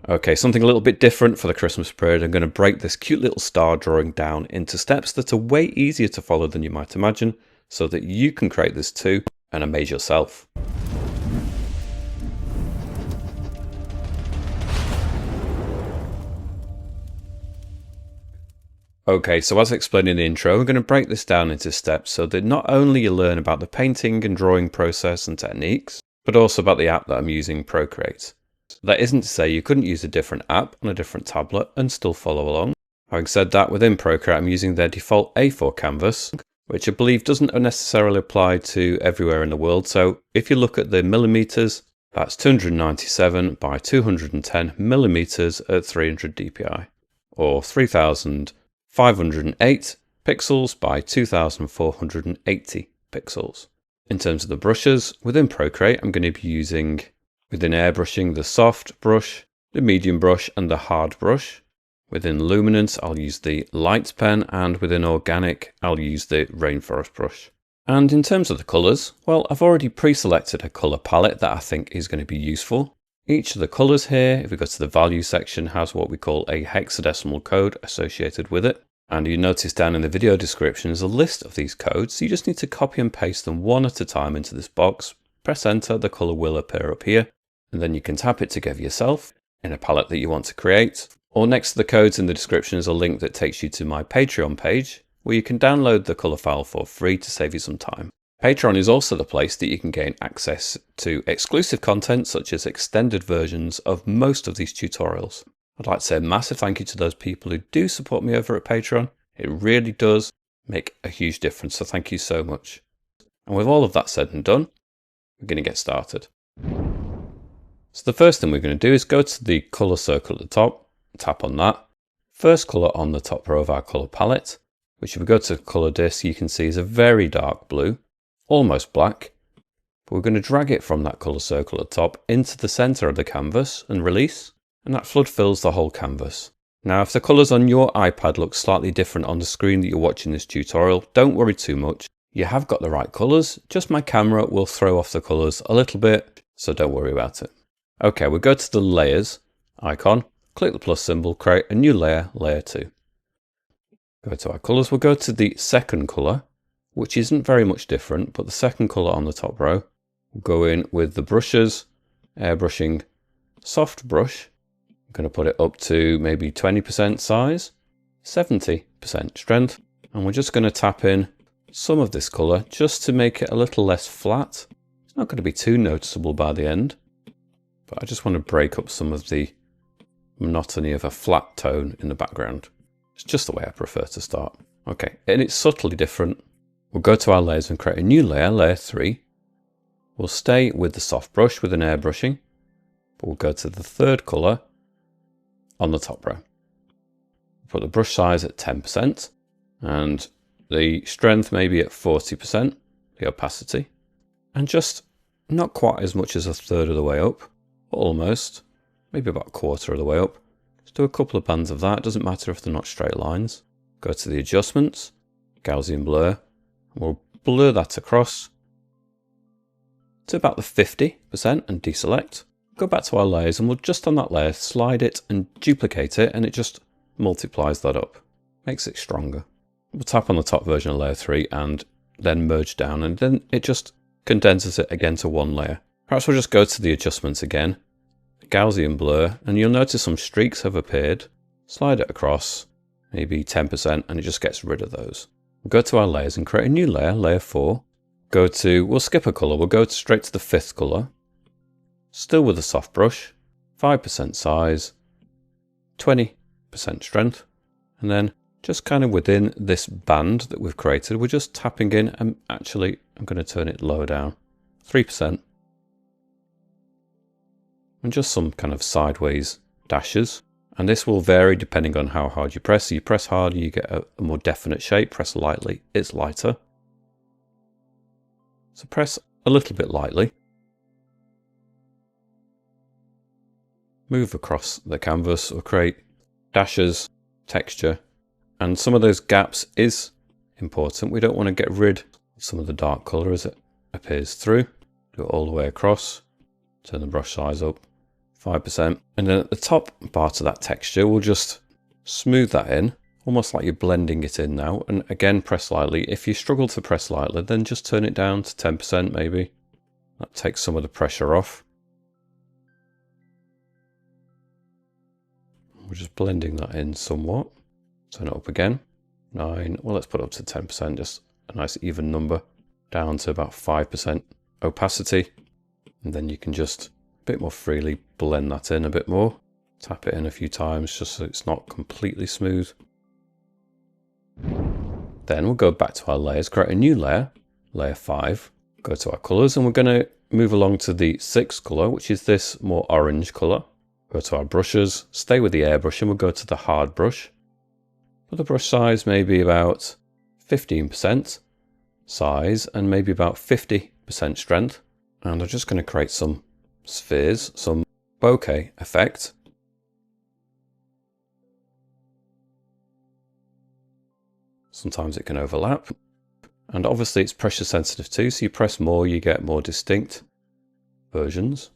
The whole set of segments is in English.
Okay, something a little bit different for the Christmas period. I'm going to break this cute little star drawing down into steps that are way easier to follow than you might imagine, so that you can create this too and amaze yourself. Okay, so as I explained in the intro, we're going to break this down into steps so that not only you learn about the painting and drawing process and techniques, but also about the app that I'm using, Procreate. That isn't to say you couldn't use a different app on a different tablet and still follow along. Having said that, within Procreate I'm using their default A4 canvas, which I believe doesn't necessarily apply to everywhere in the world. So if you look at the millimeters, that's 297 by 210 millimeters at 300 dpi, or 3508 pixels by 2480 pixels. In terms of the brushes, within Procreate I'm going to be using, within airbrushing, the soft brush, the medium brush and the hard brush. Within luminance I'll use the light pen, and within organic I'll use the rainforest brush. And in terms of the colours, well, I've already pre-selected a colour palette that I think is going to be useful. Each of the colours here, if we go to the value section, has what we call a hexadecimal code associated with it. And you notice down in the video description is a list of these codes, so you just need to copy and paste them one at a time into this box. Press enter, the colour will appear up here, and then you can tap it together yourself in a palette that you want to create. Or next to the codes in the description is a link that takes you to my Patreon page, where you can download the colour file for free to save you some time. Patreon is also the place that you can gain access to exclusive content such as extended versions of most of these tutorials. I'd like to say a massive thank you to those people who do support me over at Patreon. It really does make a huge difference, so thank you so much. And with all of that said and done, we're going to get started. So the first thing we're going to do is go to the colour circle at the top, tap on that. First colour on the top row of our colour palette, which if we go to colour disk you can see is a very dark blue, almost black. But we're going to drag it from that colour circle at the top into the centre of the canvas and release, and that flood fills the whole canvas. Now if the colours on your iPad look slightly different on the screen that you're watching this tutorial, don't worry too much. You have got the right colours, just my camera will throw off the colours a little bit, so don't worry about it. Okay, we'll go to the layers icon, click the plus symbol, create a new layer, layer 2. Go to our colours, we'll go to the second colour, which isn't very much different, but the second colour on the top row. We'll go in with the brushes, airbrushing soft brush. I'm going to put it up to maybe 20% size, 70% strength, and we're just going to tap in some of this colour just to make it a little less flat. It's not going to be too noticeable by the end, but I just want to break up some of the monotony of a flat tone in the background. It's just the way I prefer to start. Okay, and it's subtly different. We'll go to our layers and create a new layer, layer 3. We'll stay with the soft brush with an airbrushing, but we'll go to the third colour on the top row. Put the brush size at 10% and the strength maybe at 40%, the opacity, and just not quite as much as a third of the way up, but almost, maybe about a quarter of the way up. Just do a couple of bands of that, it doesn't matter if they're not straight lines. Go to the adjustments, Gaussian blur, and we'll blur that across to about the 50% and deselect. Go back to our layers and we'll just on that layer slide it and duplicate it, and it just multiplies that up, makes it stronger. We'll tap on the top version of layer 3 and then merge down, and then it just condenses it again to one layer. Perhaps we'll just go to the adjustments again, Gaussian blur, and you'll notice some streaks have appeared. Slide it across, maybe 10%, and it just gets rid of those. We'll go to our layers and create a new layer, layer 4. We'll skip a colour, we'll go straight to the fifth colour. Still with the soft brush, 5% size, 20% strength, and then just kind of within this band that we've created, we're just tapping in, and actually I'm going to turn it lower down, 3. And just some kind of sideways dashes. And this will vary depending on how hard you press. So you press harder, you get a more definite shape. Press lightly, it's lighter. So press a little bit lightly. Move across the canvas or create dashes, texture. And some of those gaps is important. We don't want to get rid of some of the dark colour as it appears through. Do it all the way across. Turn the brush size up. 5%. And then at the top part of that texture, we'll just smooth that in, almost like you're blending it in now. And again, press lightly. If you struggle to press lightly, then just turn it down to 10% maybe. That takes some of the pressure off. We're just blending that in somewhat. Turn it up again. 9. Well, let's put it up to 10%, just a nice even number. Down to about 5% opacity. And then you can just a bit more freely blend that in a bit more. Tap it in a few times just so it's not completely smooth. Then we'll go back to our layers, create a new layer, layer 5. Go to our colors, and we're going to move along to the 6th color, which is this more orange color. Go to our brushes, stay with the airbrush, and we'll go to the hard brush. Put the brush size maybe about 15% size and maybe about 50% strength. And I'm just going to create some spheres, some bokeh effect. Sometimes it can overlap. And obviously it's pressure sensitive too, so you press more, you get more distinct versions.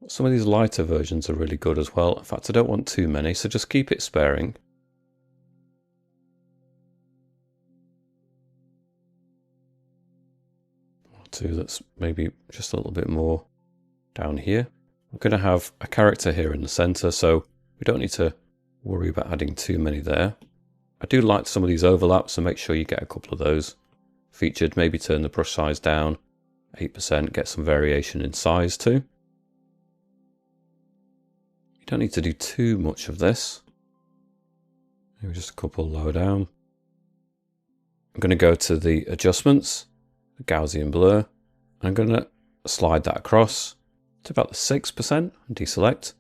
Some of these lighter versions are really good as well. In fact, I don't want too many, so just keep it sparing. Two that's maybe just a little bit more down here. I'm going to have a character here in the center, so we don't need to worry about adding too many there. I do like some of these overlaps, so make sure you get a couple of those featured. Maybe turn the brush size down 8%, get some variation in size too. You don't need to do too much of this. Maybe just a couple lower down. I'm going to go to the adjustments, the Gaussian blur, and I'm going to slide that across to about the 6% and deselect.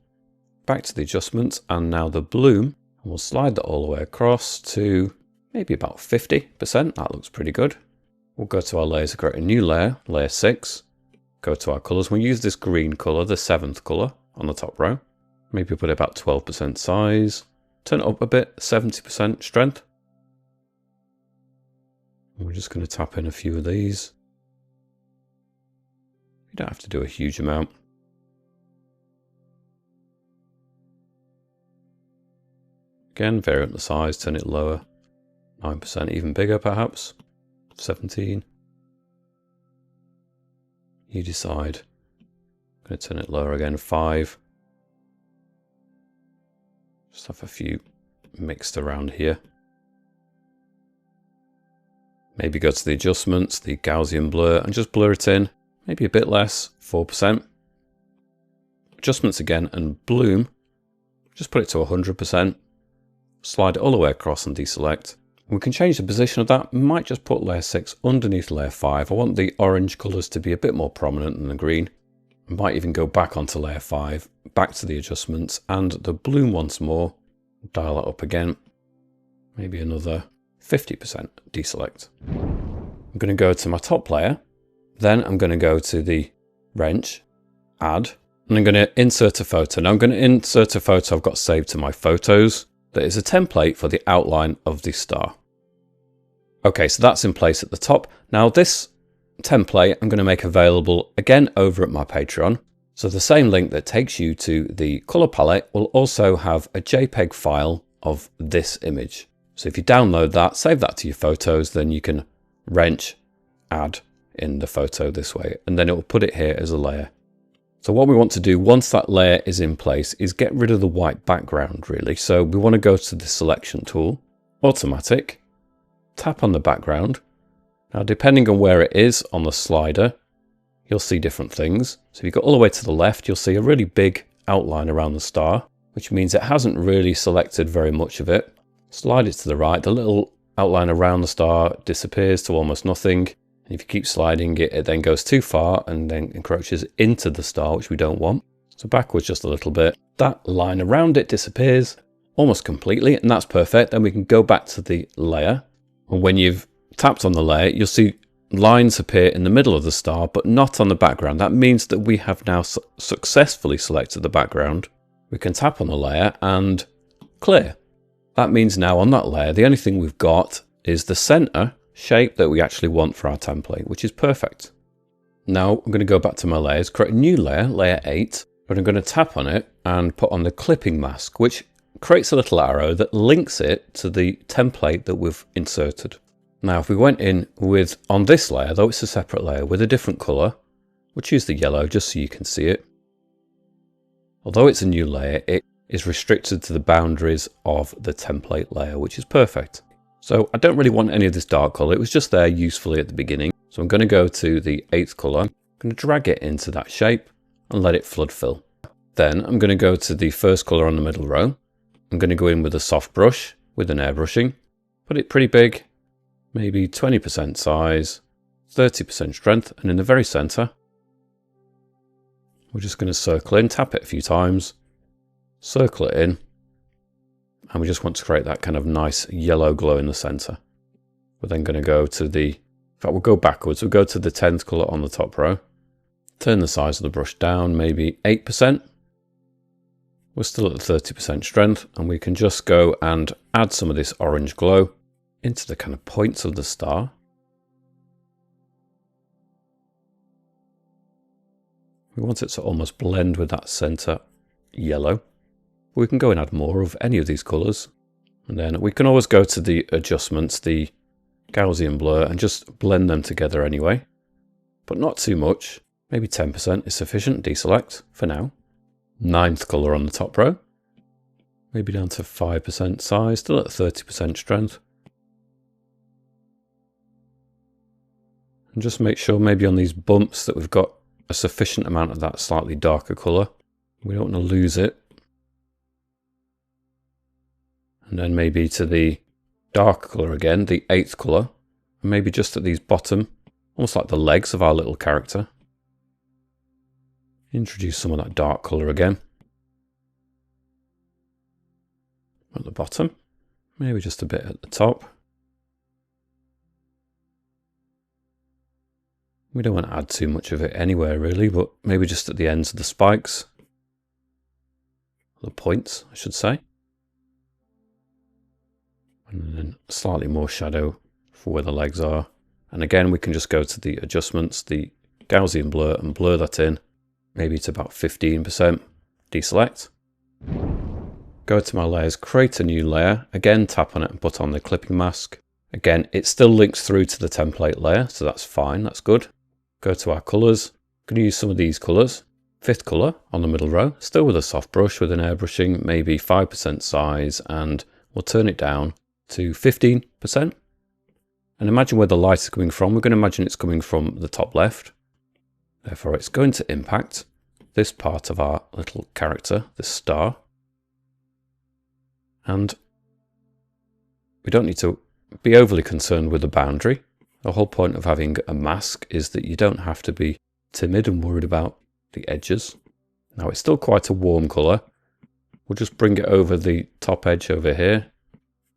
Back to the adjustments, and now the bloom. And we'll slide that all the way across to maybe about 50%. That looks pretty good. We'll go to our layers and create a new layer, layer 6. Go to our colors. We'll use this green color, the 7th color on the top row. Maybe put it about 12% size. Turn it up a bit, 70% strength. And we're just going to tap in a few of these. You don't have to do a huge amount. Again, vary up the size, turn it lower. 9%, even bigger perhaps. 17. You decide. I'm going to turn it lower again, 5. Just have a few mixed around here. Maybe go to the adjustments, the Gaussian blur, and just blur it in. Maybe a bit less, 4%. Adjustments again, and bloom. Just put it to 100%. Slide it all the way across and deselect. We can change the position of that. We might just put layer 6 underneath layer 5. I want the orange colours to be a bit more prominent than the green. I might even go back onto layer 5, back to the adjustments, and the bloom once more. Dial it up again. Maybe another 50%, deselect. I'm going to go to my top layer. Then I'm going to go to the wrench, add, and I'm going to insert a photo. Now I'm going to insert a photo I've got saved to my photos. That is a template for the outline of the star. Okay, so that's in place at the top. Now this template I'm going to make available again over at my Patreon. So the same link that takes you to the color palette will also have a JPEG file of this image. So if you download that, save that to your photos, then you can wrench, add in the photo this way, and then it will put it here as a layer. So what we want to do once that layer is in place is get rid of the white background really. So we want to go to the selection tool, automatic, tap on the background. Now depending on where it is on the slider, you'll see different things. So if you go all the way to the left, you'll see a really big outline around the star, which means it hasn't really selected very much of it. Slide it to the right, the little outline around the star disappears to almost nothing. And if you keep sliding it, it then goes too far and then encroaches into the star, which we don't want. So backwards just a little bit. That line around it disappears almost completely, and that's perfect. Then we can go back to the layer. And when you've tapped on the layer, you'll see lines appear in the middle of the star, but not on the background. That means that we have now successfully selected the background. We can tap on the layer and clear. That means now on that layer, the only thing we've got is the center shape that we actually want for our template, which is perfect. Now I'm going to go back to my layers, create a new layer, layer 8. But I'm going to tap on it and put on the clipping mask, which creates a little arrow that links it to the template that we've inserted. Now, if we went in with, on this layer, though it's a separate layer, with a different color, we'll choose the yellow just so you can see it. Although it's a new layer, it is restricted to the boundaries of the template layer, which is perfect. So I don't really want any of this dark color. It was just there usefully at the beginning. So I'm going to go to the 8th color. I'm going to drag it into that shape and let it flood fill. Then I'm going to go to the first color on the middle row. I'm going to go in with a soft brush with an airbrushing, put it pretty big, maybe 20% size, 30% strength, and in the very center, we're just going to circle in, tap it a few times, circle it in, and we just want to create that kind of nice yellow glow in the center. We're then going to go to the, in fact we'll go backwards, we'll go to the 10th color on the top row, turn the size of the brush down, maybe 8%. We're still at the 30% strength, and we can just go and add some of this orange glow into the kind of points of the star. We want it to almost blend with that center yellow. We can go and add more of any of these colors. And then we can always go to the adjustments, the Gaussian blur, and just blend them together anyway. But not too much. Maybe 10% is sufficient. Deselect for now. 9th color on the top row. Maybe down to 5% size, still at 30% strength. And just make sure maybe on these bumps that we've got a sufficient amount of that slightly darker color. We don't want to lose it. And then maybe to the dark color again, the 8th color. And maybe just at these bottom, almost like the legs of our little character. Introduce some of that dark color again. At the bottom, maybe just a bit at the top. We don't want to add too much of it anywhere really, but maybe just at the ends of the spikes. The points, I should say. And then slightly more shadow for where the legs are. And again, we can just go to the adjustments, the Gaussian blur, and blur that in. Maybe it's about 15%. Deselect. Go to my layers, create a new layer. Again, tap on it and put on the clipping mask. Again, it still links through to the template layer, so that's fine, that's good. Go to our colors. I'm going to use some of these colors. 5th color on the middle row, still with a soft brush with an airbrushing, maybe 5% size, and we'll turn it down to 15%. And imagine where the light is coming from. We're going to imagine it's coming from the top left. Therefore, it's going to impact this part of our little character, this star. And we don't need to be overly concerned with the boundary. The whole point of having a mask is that you don't have to be timid and worried about the edges. Now, it's still quite a warm color. We'll just bring it over the top edge over here.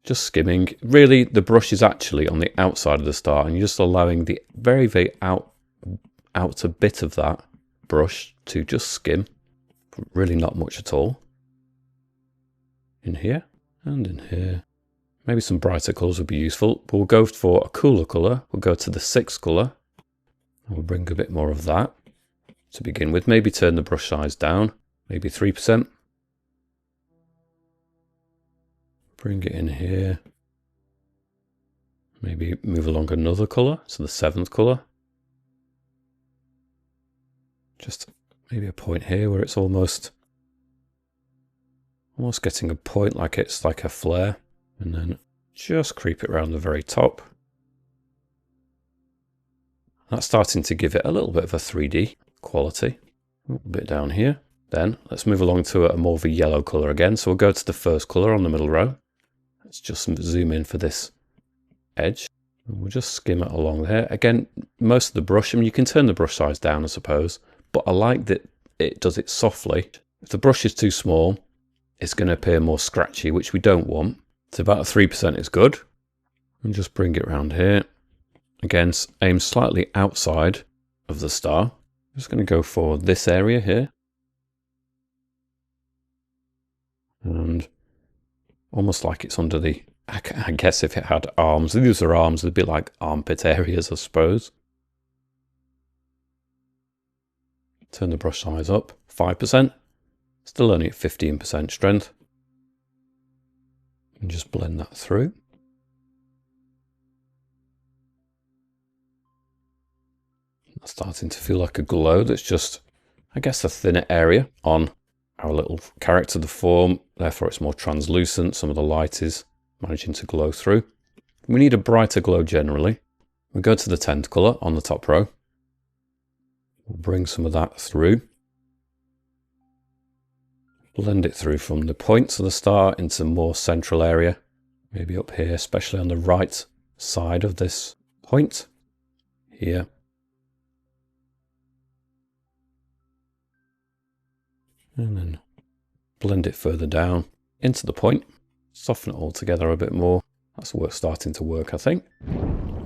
Just skimming. Really, the brush is actually on the outside of the star, and you're just allowing the very, very outer bit of that brush to just skim. Really not much at all. In here and in here. Maybe some brighter colours would be useful, but we'll go for a cooler colour. We'll go to the 6th colour. And we'll bring a bit more of that to begin with. Maybe turn the brush size down, maybe 3%. Bring it in here. Maybe move along another colour, so the 7th colour. Just maybe a point here where it's almost getting a point like it's like a flare. And then just creep it around the very top. That's starting to give it a little bit of a 3D quality. A little bit down here. Then let's move along to a more of a yellow colour again. So we'll go to the 1st colour on the middle row. Let's just zoom in for this edge. And we'll just skim it along there. Again, most of the brush, I mean, you can turn the brush size down, I suppose, but I like that it does it softly. If the brush is too small, it's going to appear more scratchy, which we don't want. So about a 3% is good. And just bring it around here. Again, aim slightly outside of the star. I'm just going to go for this area here. And almost like it's under the, I guess if it had arms, these are arms, they'd be like armpit areas, I suppose. Turn the brush size up, 5%. Still only at 15% strength. And just blend that through. That's starting to feel like a glow that's just, I guess, a thinner area on our little character, the form. Therefore, it's more translucent. Some of the light is managing to glow through. We need a brighter glow generally. We go to the 10th colour on the top row. We'll bring some of that through. Blend it through from the points of the star into more central area. Maybe up here, especially on the right side of this point. Here. And then blend it further down into the point. Soften it all together a bit more. That's starting to work, I think.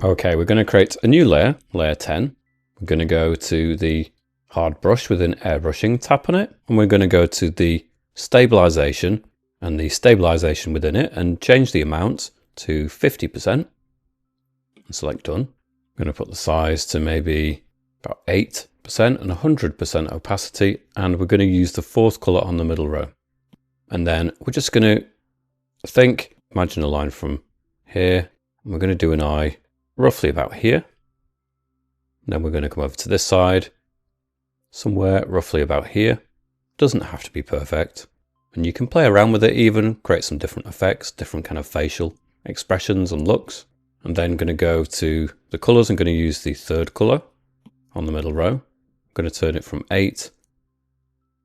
Okay, we're going to create a new layer, layer 10. We're going to go to the hard brush within airbrushing, tap on it, and we're going to go to the stabilization and the stabilization within it and change the amount to 50% and select done. I'm going to put the size to maybe about 8% and 100% opacity, and we're going to use the 4th color on the middle row. And then we're just going to imagine a line from here, and we're going to do an eye roughly about here. And then we're going to come over to this side, somewhere roughly about here. Doesn't have to be perfect. And you can play around with it even, create some different effects, different kind of facial expressions and looks. I'm then going to go to the colors. I'm going to use the 3rd color on the middle row. I'm going to turn it from 8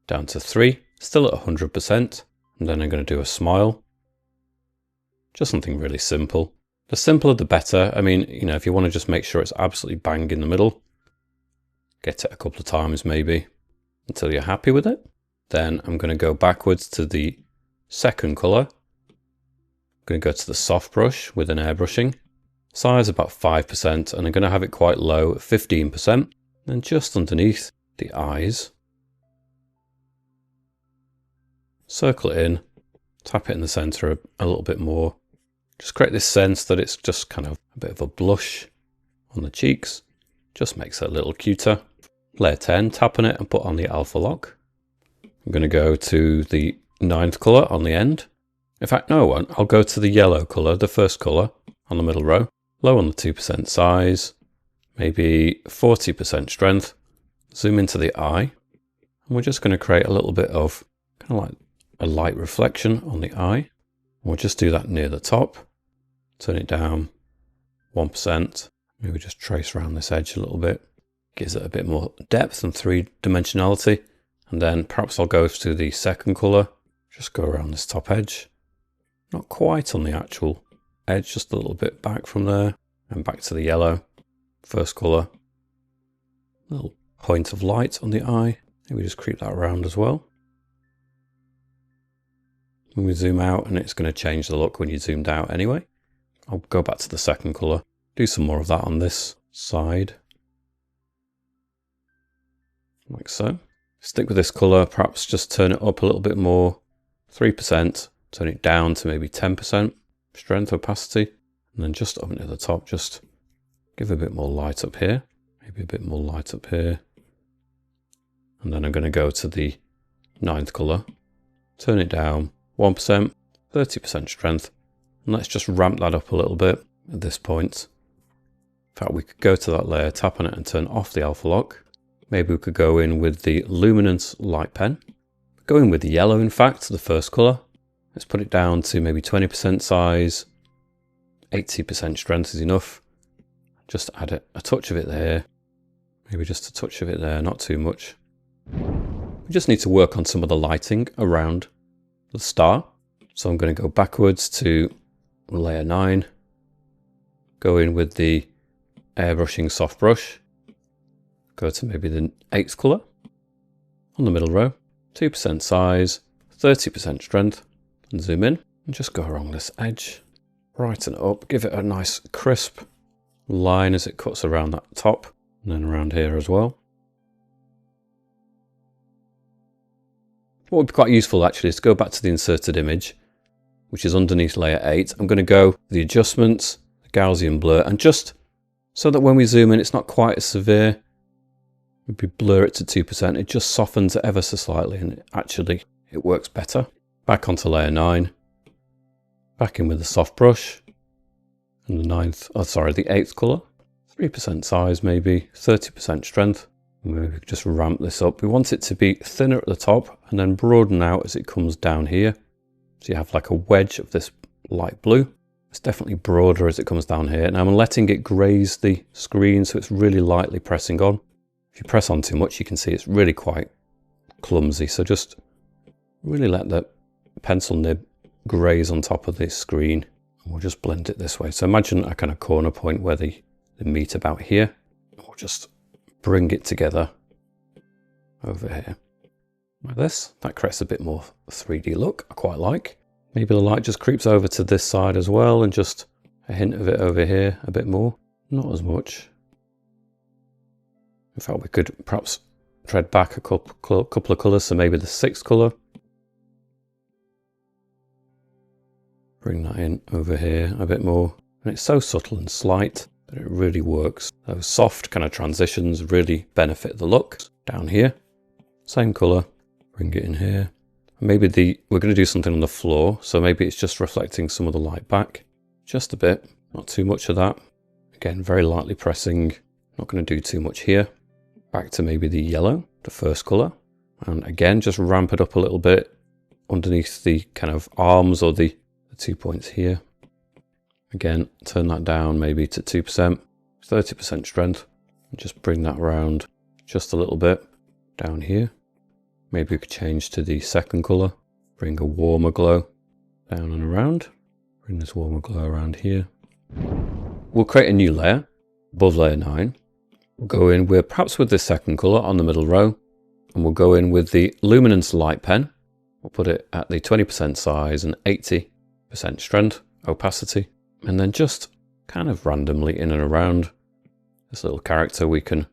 down to 3, still at 100%. And then I'm going to do a smile. Just something really simple. The simpler the better. I mean, you know, if you want to just make sure it's absolutely bang in the middle, get it a couple of times maybe until you're happy with it. Then I'm going to go backwards to the 2nd color. I'm going to go to the soft brush with an airbrushing. Size about 5%, and I'm going to have it quite low at 15%. And just underneath the eyes, circle it in, tap it in the center a little bit more. Just create this sense that it's just kind of a bit of a blush on the cheeks. Just makes it a little cuter. Layer 10, tap on it and put on the alpha lock. I'm going to go to the 9th color on the end. In fact, no, I won't. I'll go to the yellow color, the 1st color on the middle row. Low on the 2% size, maybe 40% strength. Zoom into the eye. And we're just going to create a little bit of kind of like a light reflection on the eye. We'll just do that near the top. Turn it down 1%. Maybe just trace around this edge a little bit. Gives it a bit more depth and 3-dimensionality. And then perhaps I'll go to the 2nd color. Just go around this top edge. Not quite on the actual edge, just a little bit back from there. And back to the yellow. 1st color. Little point of light on the eye. Maybe just creep that around as well. When we zoom out, and it's going to change the look when you zoomed out anyway. I'll go back to the 2nd color. Do some more of that on this side. Like so. Stick with this color, perhaps just turn it up a little bit more. 3%, turn it down to maybe 10% strength opacity. And then just up near the top, just give a bit more light up here. Maybe a bit more light up here. And then I'm going to go to the 9th color. Turn it down 1%, 30% strength. And let's just ramp that up a little bit at this point. In fact, we could go to that layer, tap on it and turn off the alpha lock. Maybe we could go in with the luminance light pen. Go in with the yellow, in fact, the 1st color. Let's put it down to maybe 20% size. 80% strength is enough. Just add a touch of it there. Maybe just a touch of it there, not too much. We just need to work on some of the lighting around the star. So I'm going to go backwards to layer 9. Go in with the airbrushing soft brush. Go to maybe the 8th color on the middle row. 2% size, 30% strength. And zoom in and just go along this edge. Brighten it up. Give it a nice crisp line as it cuts around that top. And then around here as well. What would be quite useful actually is to go back to the inserted image, which is underneath layer 8. I'm going to go the adjustments, the Gaussian blur, and just so that when we zoom in, it's not quite as severe. Maybe blur it to 2%. It just softens it ever so slightly, and it actually it works better. Back onto layer 9, back in with the soft brush, and the 8th colour, 3% size maybe, 30% strength. Maybe just ramp this up. We want it to be thinner at the top and then broaden out as it comes down here. So you have like a wedge of this light blue. It's definitely broader as it comes down here. Now I'm letting it graze the screen so it's really lightly pressing on. If you press on too much, you can see it's really quite clumsy. So just really let the pencil nib graze on top of this screen. And we'll just blend it this way. So imagine a kind of corner point where they meet about here. We'll just bring it together over here. Like this. That creates a bit more 3D look I quite like. Maybe the light just creeps over to this side as well and just a hint of it over here a bit more. Not as much. In fact, we could perhaps tread back a couple of colours, so maybe the 6th colour. Bring that in over here a bit more. And it's so subtle and slight that it really works. Those soft kind of transitions really benefit the look. Down here, same colour, bring it in here. Maybe we're going to do something on the floor, so maybe it's just reflecting some of the light back. Just a bit, not too much of that. Again, very lightly pressing, not going to do too much here. Back to maybe the yellow, the 1st colour. And again, just ramp it up a little bit underneath the kind of arms or the 2 points here. Again, turn that down maybe to 2%, 30% strength. And just bring that around just a little bit down here. Maybe we could change to the 2nd colour. Bring a warmer glow down and around. Bring this warmer glow around here. We'll create a new layer above layer 9. We'll go in perhaps with the 2nd colour on the middle row. And we'll go in with the luminance light pen. We'll put it at the 20% size and 80% strength, opacity. And then just kind of randomly in and around this little character, we can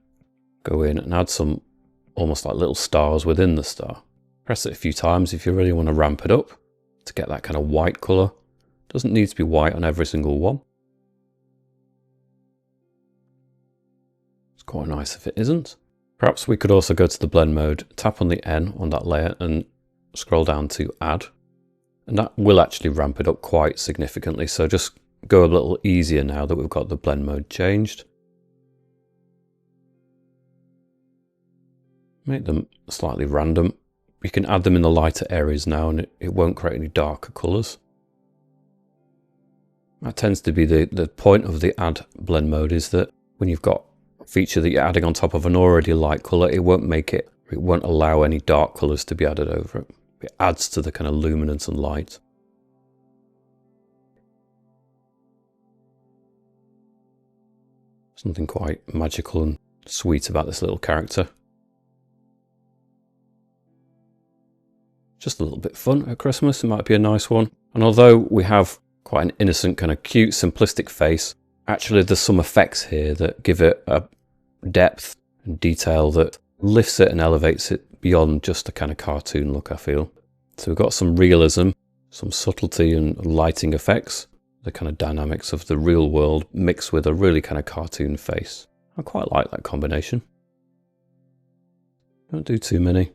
go in and add some almost like little stars within the star. Press it a few times if you really want to ramp it up to get that kind of white colour. Doesn't need to be white on every single one. It's quite nice if it isn't. Perhaps we could also go to the blend mode, tap on the N on that layer and scroll down to add. And that will actually ramp it up quite significantly. So just go a little easier now that we've got the blend mode changed. Make them slightly random. You can add them in the lighter areas now and it won't create any darker colours. That tends to be the point of the add blend mode, is that when you've got a feature that you're adding on top of an already light colour, it won't allow any dark colours to be added over it. It adds to the kind of luminance and light. Something quite magical and sweet about this little character. Just a little bit fun at Christmas, it might be a nice one. And although we have quite an innocent, kind of cute, simplistic face, actually there's some effects here that give it a depth and detail that lifts it and elevates it beyond just a kind of cartoon look, I feel. So we've got some realism, some subtlety and lighting effects, the kind of dynamics of the real world mixed with a really kind of cartoon face. I quite like that combination. Don't do too many.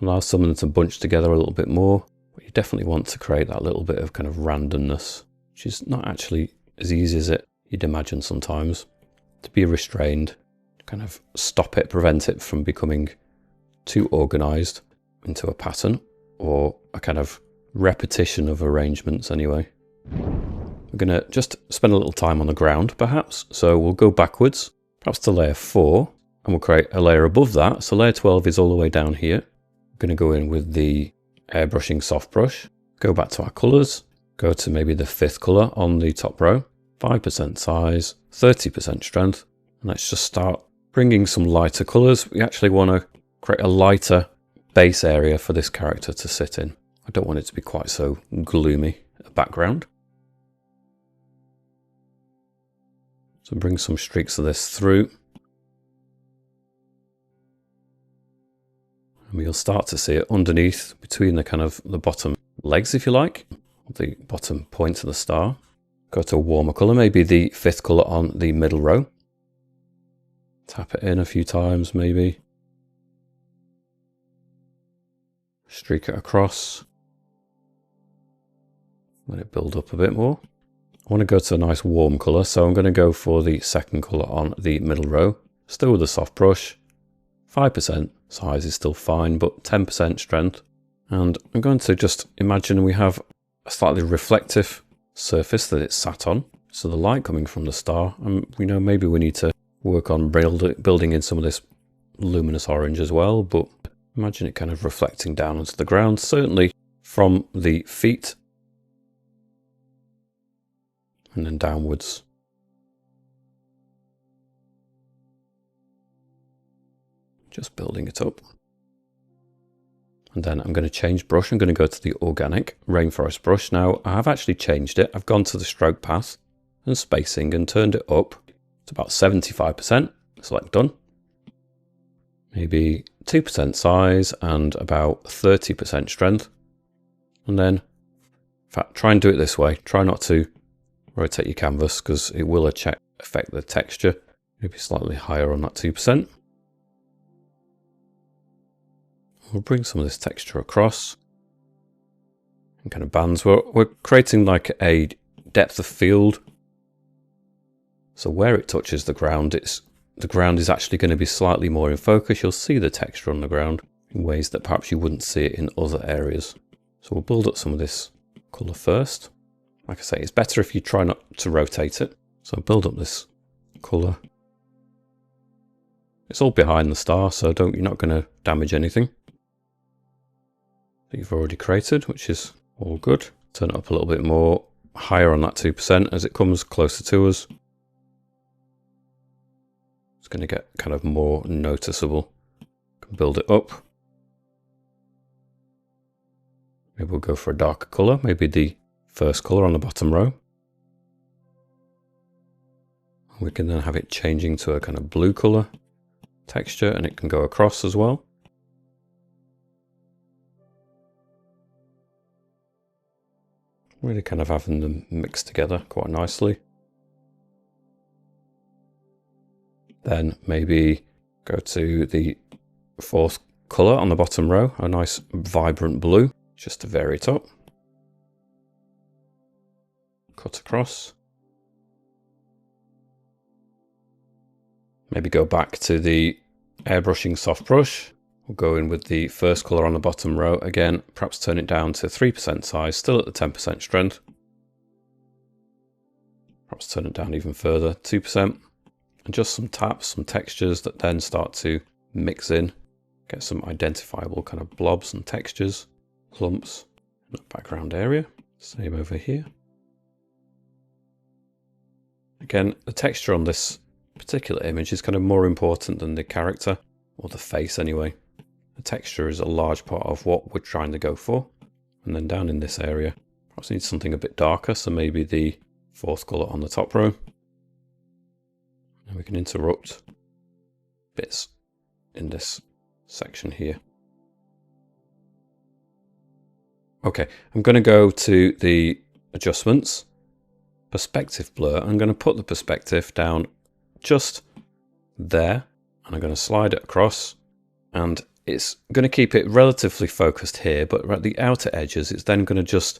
Allow some of them to bunch together a little bit more, but you definitely want to create that little bit of kind of randomness, which is not actually as easy as you'd imagine sometimes. To be restrained, kind of stop it, prevent it from becoming too organised into a pattern or a kind of repetition of arrangements anyway. We're going to just spend a little time on the ground perhaps, so we'll go backwards, perhaps to layer 4, and we'll create a layer above that. So layer 12 is all the way down here. We're going to go in with the airbrushing soft brush, go back to our colours, go to maybe the 5th colour on the top row, 5% size, 30% strength, and let's just start bringing some lighter colours. We actually want to create a lighter base area for this character to sit in. I don't want it to be quite so gloomy a background. So bring some streaks of this through. And you'll start to see it underneath, between the kind of the bottom legs, if you like, the bottom point of the star. Go to a warmer colour, maybe the 5th colour on the middle row. Tap it in a few times, maybe. streak it across. Let it build up a bit more. I want to go to a nice warm colour, so I'm going to go for the second colour on the middle row. Still with a soft brush. 5% size is still fine, but 10% strength. And I'm going to just imagine we have a slightly reflective surface that it's sat on. So the light coming from the star, and we know maybe we need to work on building in some of this luminous orange as well, but imagine it kind of reflecting down onto the ground, certainly from the feet and then downwards. Just building it up. And then I'm going to change brush. I'm going to go to the organic rainforest brush. Now I have actually changed it. I've gone to the stroke path and spacing and turned it up to about 75%. Select done. Maybe 2% size and about 30% strength. And then, in fact, try and do it this way. Try not to rotate your canvas because it will affect the texture. Maybe slightly higher on that 2%. We'll bring some of this texture across and kind of bands. We're creating like a depth of field. So where it touches the ground, the ground is actually going to be slightly more in focus. You'll see the texture on the ground in ways that perhaps you wouldn't see it in other areas. So we'll build up some of this colour first. Like I say, it's better if you try not to rotate it. So build up this colour. It's all behind the star, so you're not going to damage anything that you've already created, which is all good. Turn it up a little bit more, higher on that 2% as it comes closer to us. It's going to get kind of more noticeable. Can build it up. Maybe we'll go for a darker colour, maybe the first colour on the bottom row. We can then have it changing to a kind of blue colour texture, and it can go across as well. Really kind of having them mixed together quite nicely. Then maybe go to the fourth colour on the bottom row, a nice vibrant blue, just to vary it up. Cut across. Maybe go back to the airbrushing soft brush. We'll go in with the first colour on the bottom row again, perhaps turn it down to 3% size, still at the 10% strength. Perhaps turn it down even further, 2%. And just some taps, some textures that then start to mix in. Get some identifiable kind of blobs and textures, clumps in the background area. Same over here. Again, the texture on this particular image is kind of more important than the character, or the face anyway. The texture is a large part of what we're trying to go for. And then down in this area, perhaps need something a bit darker, so maybe the fourth colour on the top row. And we can interrupt bits in this section here. Okay, I'm going to go to the adjustments, perspective blur. I'm going to put the perspective down just there, and I'm going to slide it across, and it's going to keep it relatively focused here, but at the outer edges, it's then going to just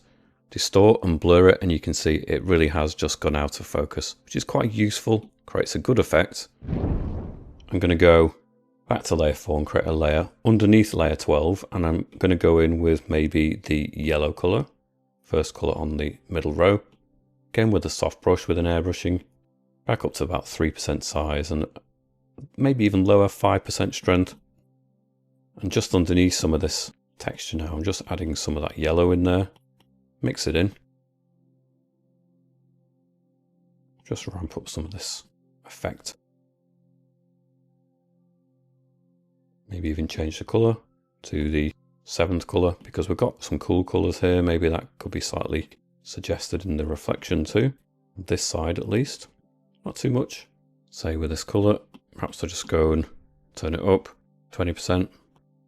distort and blur it, and you can see it really has just gone out of focus, which is quite useful, creates a good effect. I'm going to go back to layer 4 and create a layer underneath layer 12, and I'm going to go in with maybe the yellow colour, first colour on the middle row, again with a soft brush with an airbrushing, back up to about 3% size and maybe even lower, 5% strength. And just underneath some of this texture now, I'm just adding some of that yellow in there, mix it in. Just ramp up some of this effect. Maybe even change the colour to the 7th colour, because we've got some cool colours here. Maybe that could be slightly suggested in the reflection too. This side at least. Not too much. Say with this colour, perhaps I'll just go and turn it up 20%.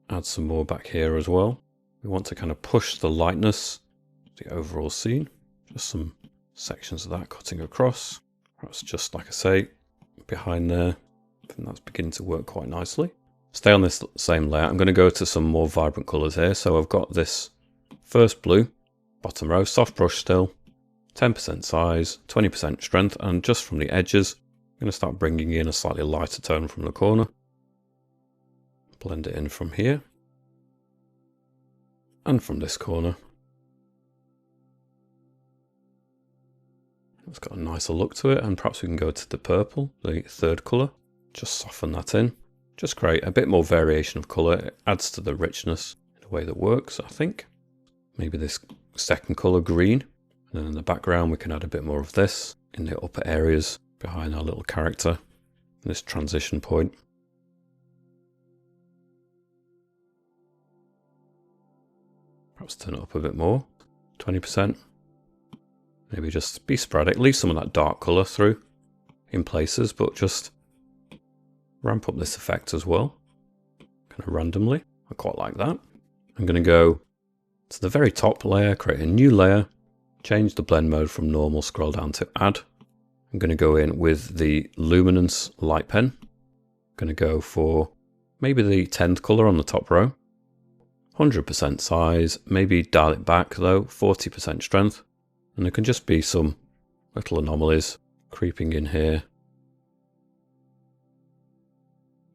Add some more back here as well. We want to kind of push the lightness of the overall scene. Just some sections of that cutting across. Perhaps just, like I say, behind there. I think that's beginning to work quite nicely. Stay on this same layer. I'm going to go to some more vibrant colours here. So I've got this first blue, bottom row, soft brush still, 10% size, 20% strength, and just from the edges, I'm going to start bringing in a slightly lighter tone from the corner. Blend it in from here, and from this corner. It's got a nicer look to it, and perhaps we can go to the purple, the third colour, just soften that in. Just create a bit more variation of colour. It adds to the richness in a way that works, I think. Maybe this second colour, green. And then in the background, we can add a bit more of this in the upper areas behind our little character. This transition point. Perhaps turn it up a bit more. 20%. Maybe just be sporadic. Leave some of that dark colour through in places, but just ramp up this effect as well, kind of randomly. I quite like that. I'm going to go to the very top layer, create a new layer, change the blend mode from normal, scroll down to add. I'm going to go in with the luminance light pen. I'm going to go for maybe the 10th color on the top row, 100% size, maybe dial it back though, 40% strength. And there can just be some little anomalies creeping in here.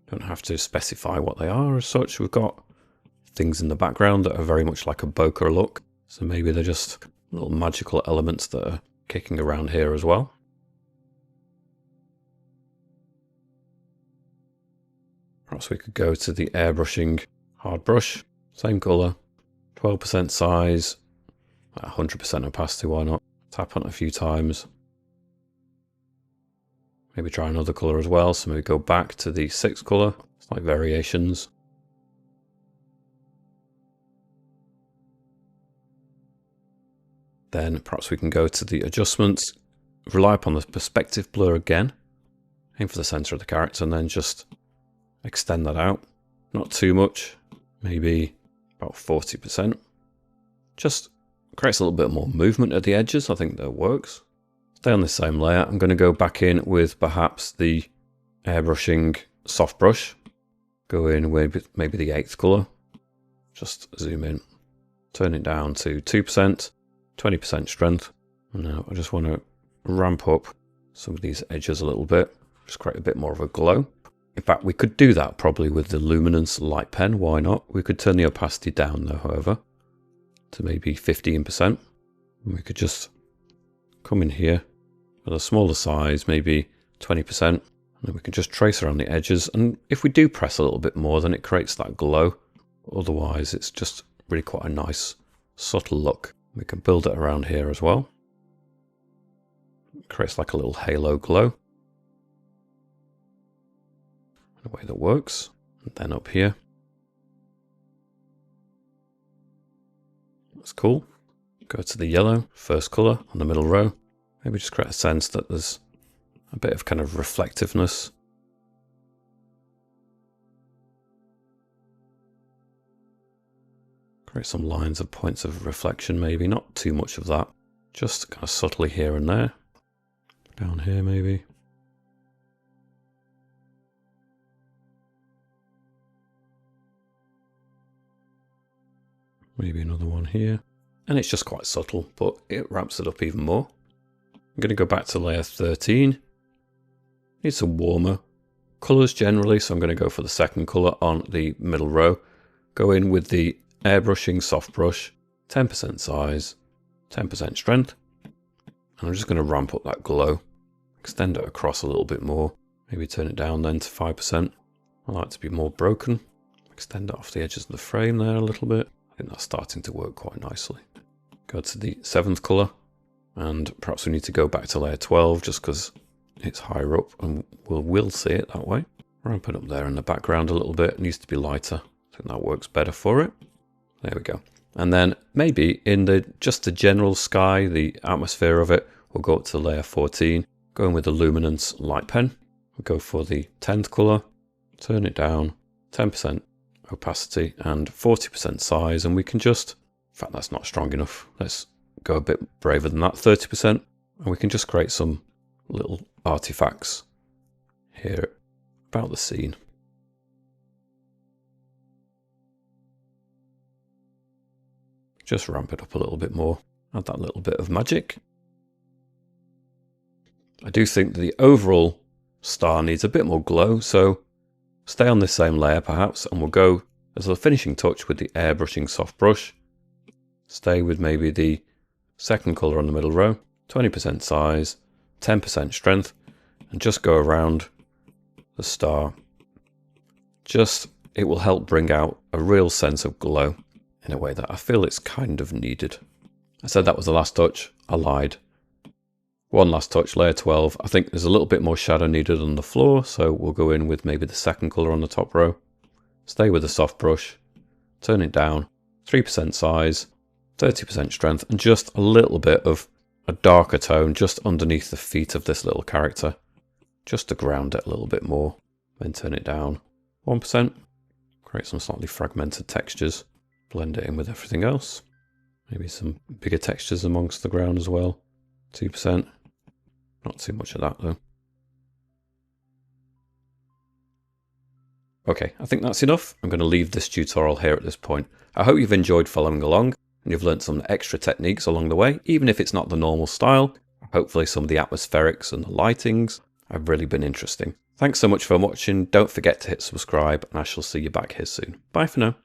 Don't have to specify what they are as such. We've got things in the background that are very much like a bokeh look. So maybe they're just little magical elements that are kicking around here as well. Perhaps we could go to the airbrushing hard brush. Same color, 12% size, 100% opacity, why not? Tap on it a few times. Maybe try another color as well, so maybe go back to the 6th color, slight variations. Then perhaps we can go to the adjustments, rely upon the perspective blur again, aim for the center of the character and then just extend that out. Not too much, maybe about 40%. Just creates a little bit more movement at the edges. I think that works. Stay on this same layer. I'm going to go back in with perhaps the airbrushing soft brush. Go in with maybe the 8th color. Just zoom in. Turn it down to 2%, 20% strength. And now I just want to ramp up some of these edges a little bit. Just create a bit more of a glow. In fact, we could do that probably with the luminance light pen. Why not? We could turn the opacity down though, however, to maybe 15%. And we could just come in here with a smaller size, maybe 20%. And then we can just trace around the edges. And if we do press a little bit more, then it creates that glow. Otherwise, it's just really quite a nice, subtle look. We can build it around here as well. It creates like a little halo glow. In a way that works. And then up here. That's cool. Go to the yellow, first color on the middle row. Maybe just create a sense that there's a bit of kind of reflectiveness. Create some lines of points of reflection, maybe not too much of that. Just kind of subtly here and there. Down here maybe. Maybe another one here. And it's just quite subtle, but it ramps it up even more. I'm going to go back to layer 13. Need some warmer colors generally, so I'm going to go for the 2nd color on the middle row. Go in with the airbrushing soft brush, 10% size, 10% strength. And I'm just going to ramp up that glow. Extend it across a little bit more. Maybe turn it down then to 5%. I like to be more broken. Extend it off the edges of the frame there a little bit. I think that's starting to work quite nicely. Go to the 7th color. And perhaps we need to go back to layer 12 just because it's higher up and we'll see it that way. Ramp it up there in the background a little bit. It needs to be lighter. I think that works better for it. There we go. And then maybe in just the general sky, the atmosphere of it, we'll go up to layer 14. Go in with the luminance light pen. We'll go for the 10th color. Turn it down. 10% opacity and 40% size. And we can just, in fact, that's not strong enough. Let's go a bit braver than that, 30%, and we can just create some little artifacts here about the scene. Just ramp it up a little bit more. Add that little bit of magic. I do think that the overall star needs a bit more glow, so stay on this same layer perhaps, and we'll go as a finishing touch with the airbrushing soft brush. Stay with maybe the second colour on the middle row, 20% size, 10% strength, and just go around the star. It will help bring out a real sense of glow in a way that I feel it's kind of needed. I said that was the last touch, I lied. One last touch, layer 12. I think there's a little bit more shadow needed on the floor, so we'll go in with maybe the second colour on the top row. Stay with the soft brush, turn it down, 3% size, 30% strength, and just a little bit of a darker tone just underneath the feet of this little character, just to ground it a little bit more. Then turn it down, 1%, create some slightly fragmented textures, blend it in with everything else. Maybe some bigger textures amongst the ground as well, 2%. Not too much of that though. Okay, I think that's enough. I'm going to leave this tutorial here at this point. I hope you've enjoyed following along and you've learned some extra techniques along the way, even if it's not the normal style. Hopefully some of the atmospherics and the lightings have really been interesting. Thanks so much for watching. Don't forget to hit subscribe and I shall see you back here soon. Bye for now.